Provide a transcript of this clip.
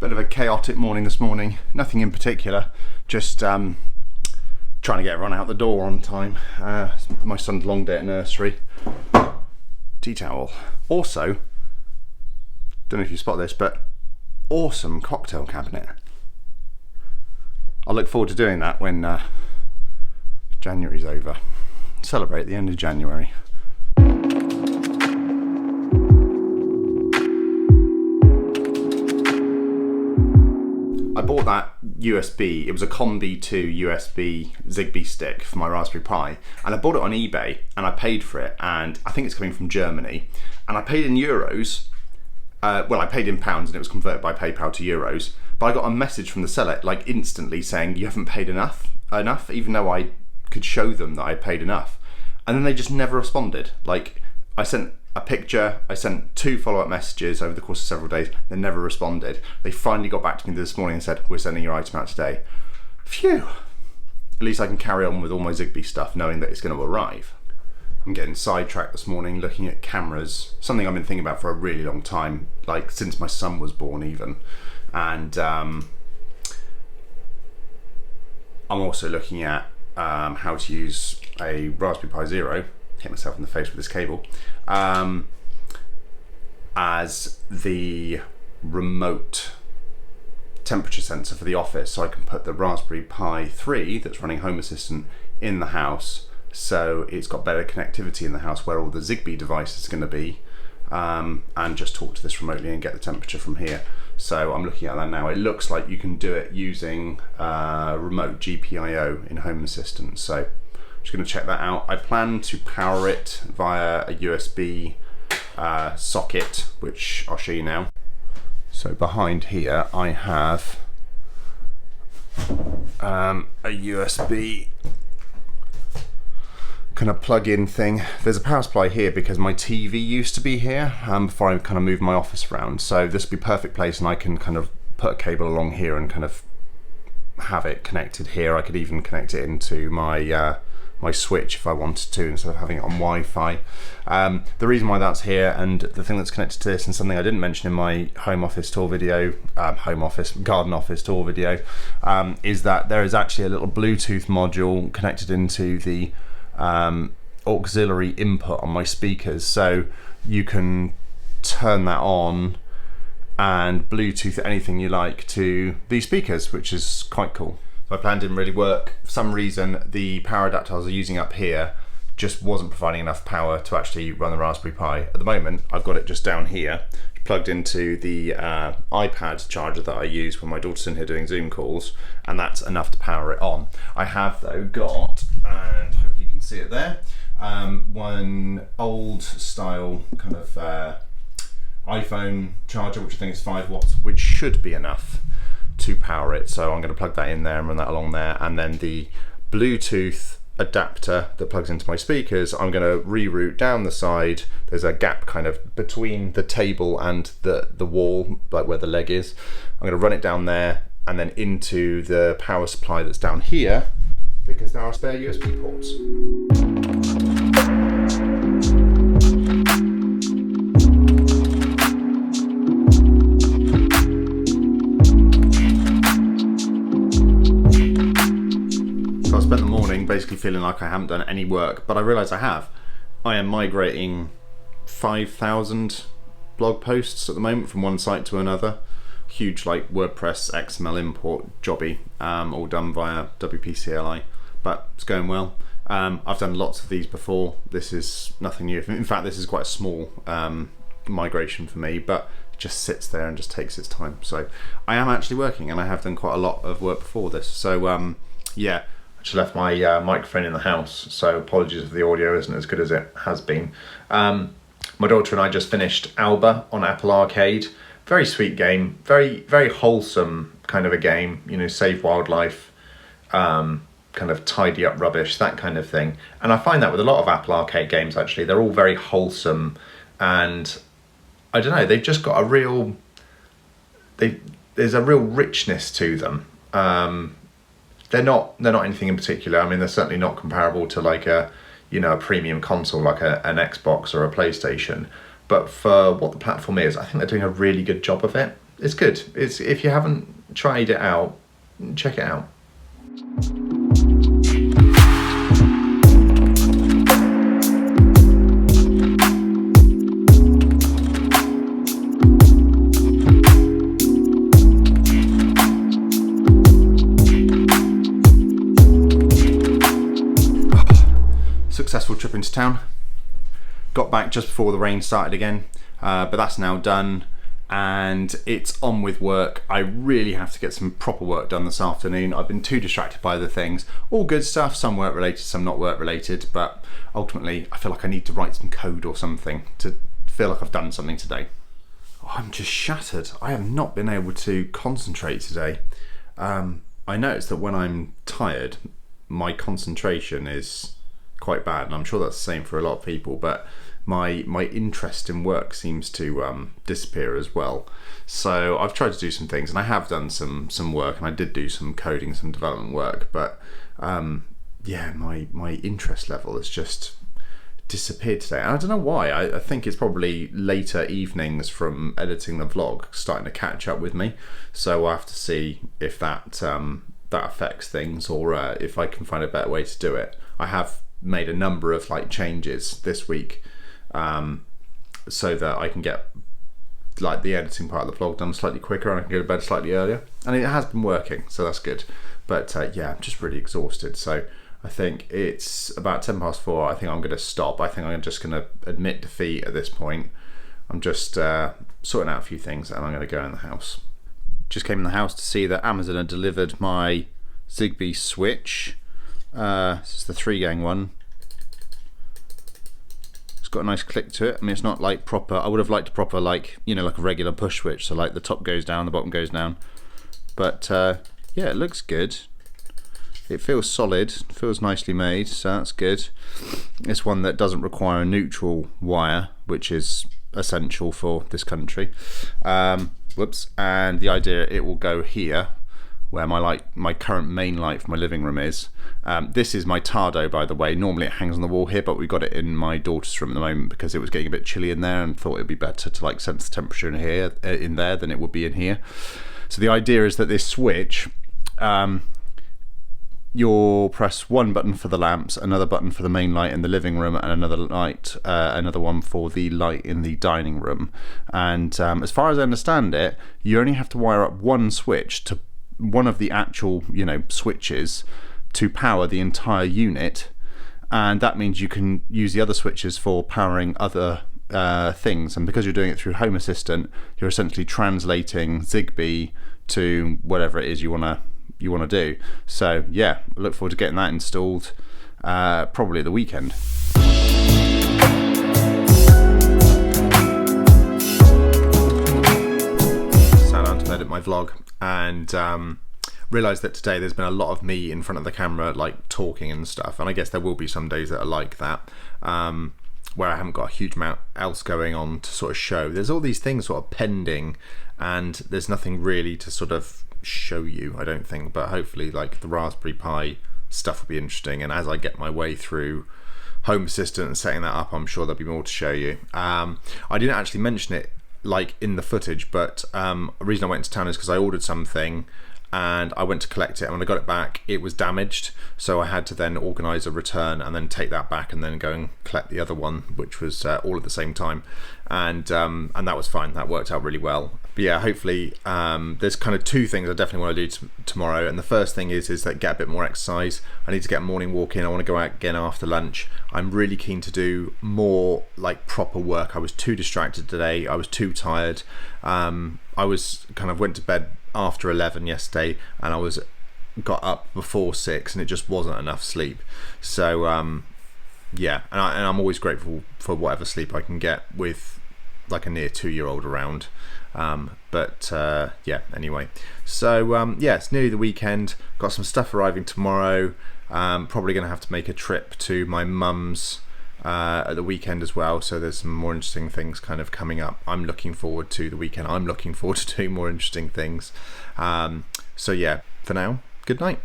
Bit of a chaotic morning this morning. Nothing in particular, just trying to get everyone out the door on time. My son's long day at nursery. Tea towel. Also, don't know if you spot this, but awesome cocktail cabinet. I look forward to doing that when January's over. Celebrate the end of January. I bought that USB, it was a Combi 2 USB Zigbee stick for my Raspberry Pi, and I bought it on eBay and I paid for it, and I think it's coming from Germany, and I paid in euros. Well, I paid in pounds and it was converted by PayPal to euros, but I got a message from the seller like instantly saying you haven't paid enough, even though I could show them that I paid enough. And then they just never responded. Like, I sent a picture, I sent 2 follow-up messages over the course of several days, they never responded. They finally got back to me this morning and said, we're sending your item out today. Phew! At least I can carry on with all my Zigbee stuff knowing that it's going to arrive. I'm getting sidetracked this morning looking at cameras, something I've been thinking about for a really long time, like since my son was born even. And I'm also looking at how to use a Raspberry Pi Zero, hit myself in the face with this cable, as the remote temperature sensor for the office, so I can put the Raspberry Pi 3 that's running Home Assistant in the house, so it's got better connectivity in the house where all the Zigbee devices are going to be, and just talk to this remotely and get the temperature from here. So I'm looking at that now. It looks like you can do it using remote GPIO in Home Assistant, so I'm just going to check that out. I plan to power it via a USB socket, which I'll show you now. So behind here I have a USB kind of plug-in thing. There's a power supply here because my TV used to be here before I kind of moved my office around, so this would be a perfect place, and I can kind of put a cable along here and kind of have it connected here. I could even connect it into my my switch if I wanted to, instead of having it on Wi-Fi. The reason why that's here, and the thing that's connected to this, and something I didn't mention in my garden office tour video, is that there is actually a little Bluetooth module connected into the auxiliary input on my speakers, so you can turn that on and Bluetooth anything you like to these speakers, which is quite cool. My plan didn't really work. For some reason, the power adapter I was using up here just wasn't providing enough power to actually run the Raspberry Pi. At the moment, I've got it just down here, plugged into the iPad charger that I use when my daughter's in here doing Zoom calls, and that's enough to power it on. I have though got, and hopefully you can see it there, one old style kind of iPhone charger, which I think is 5 watts, which should be enough to power it. So I'm going to plug that in there and run that along there, and then the Bluetooth adapter that plugs into my speakers, I'm going to reroute down the side. There's a gap kind of between the table and the wall, like where the leg is. I'm going to run it down there and then into the power supply that's down here, because there are spare USB ports. So I spent the morning basically feeling like I haven't done any work, but I realise I have. I am migrating 5,000 blog posts at the moment from one site to another. Huge like WordPress XML import jobby, all done via WP-CLI, but it's going well. I've done lots of these before. This is nothing new. In fact, this is quite a small migration for me, but it just sits there and just takes its time. So I am actually working, and I have done quite a lot of work before this. So yeah. Just left my microphone in the house, so apologies if the audio isn't as good as it has been. My daughter and I just finished Alba on Apple Arcade. Very sweet game, very wholesome kind of a game, you know, save wildlife, kind of tidy up rubbish, that kind of thing. And I find that with a lot of Apple Arcade games, actually, they're all very wholesome, and I don't know, they've just got a real, there's a real richness to them. They're not anything in particular. I mean, they're certainly not comparable to like a premium console like an Xbox or a PlayStation. But for what the platform is, I think they're doing a really good job of it. it's good. It's, if you haven't tried it out, check it out. Successful trip into town. Got back just before the rain started again, but that's now done and it's on with work. I really have to get some proper work done this afternoon. I've been too distracted by other things. All good stuff, some work related, some not work related, but ultimately I feel like I need to write some code or something to feel like I've done something today. Oh, I'm just shattered. I have not been able to concentrate today. I noticed that when I'm tired, my concentration is quite bad, and I'm sure that's the same for a lot of people, but my interest in work seems to disappear as well. So I've tried to do some things, and I have done some work, and I did do some coding, some development work, but yeah, my interest level has just disappeared today, and I don't know why. I think it's probably later evenings from editing the vlog starting to catch up with me, so I'll have to see if that affects things, or if I can find a better way to do it. I have made a number of like changes this week, so that I can get like the editing part of the vlog done slightly quicker and I can go to bed slightly earlier, and it has been working, so that's good. But yeah, I'm just really exhausted, so I think it's about 4:10. I think I'm going to stop. I think I'm just going to admit defeat at this point. I'm just sorting out a few things, and I'm going to go in the house. Just came in the house to see that Amazon had delivered my Zigbee switch. This is the 3-gang one. It's got a nice click to it. I mean, it's not like proper. I would have liked a proper, like, you know, like a regular push switch, so like the top goes down, the bottom goes down. But yeah, it looks good. It feels solid, feels nicely made, so that's good. It's one that doesn't require a neutral wire, which is essential for this country. Whoops. And the idea, it will go here, where my current main light for my living room is. This is my Tardo, by the way. Normally it hangs on the wall here, but we got it in my daughter's room at the moment because it was getting a bit chilly in there, and thought it'd be better to like sense the temperature in there than it would be in here. So the idea is that this switch, you'll press one button for the lamps, another button for the main light in the living room, and another one for the light in the dining room. And as far as I understand it, you only have to wire up one switch to one of the actual, you know, switches to power the entire unit, and that means you can use the other switches for powering other things. And because you're doing it through Home Assistant, you're essentially translating Zigbee to whatever it is you want to do. So yeah, I look forward to getting that installed probably at the weekend. Sat down to edit my vlog, and realised that today there's been a lot of me in front of the camera, like talking and stuff, and I guess there will be some days that are like that, where I haven't got a huge amount else going on to sort of show. There's all these things sort of pending, and there's nothing really to sort of show you, I don't think, but hopefully like the Raspberry Pi stuff will be interesting, and as I get my way through Home Assistant and setting that up, I'm sure there'll be more to show you. I didn't actually mention it like in the footage, but the reason I went to town is because I ordered something and I went to collect it, and when I got it back it was damaged, so I had to then organise a return and then take that back and then go and collect the other one, which was all at the same time, and that was fine. That worked out really well. But yeah, hopefully there's kind of two things I definitely want to do tomorrow, and the first thing is that get a bit more exercise. I need to get a morning walk in. I want to go out again after lunch. I'm really keen to do more like proper work. I was too distracted today. I was too tired. I was went to bed after 11 yesterday, and I got up before 6, and it just wasn't enough sleep. So yeah, and I'm always grateful for whatever sleep I can get with like a near 2-year-old around. But yeah, anyway, so yeah, it's nearly the weekend. Got some stuff arriving tomorrow. Probably gonna have to make a trip to my mum's at the weekend as well, so there's some more interesting things kind of coming up. I'm looking forward to the weekend. I'm looking forward to doing more interesting things. So yeah, for now, good night.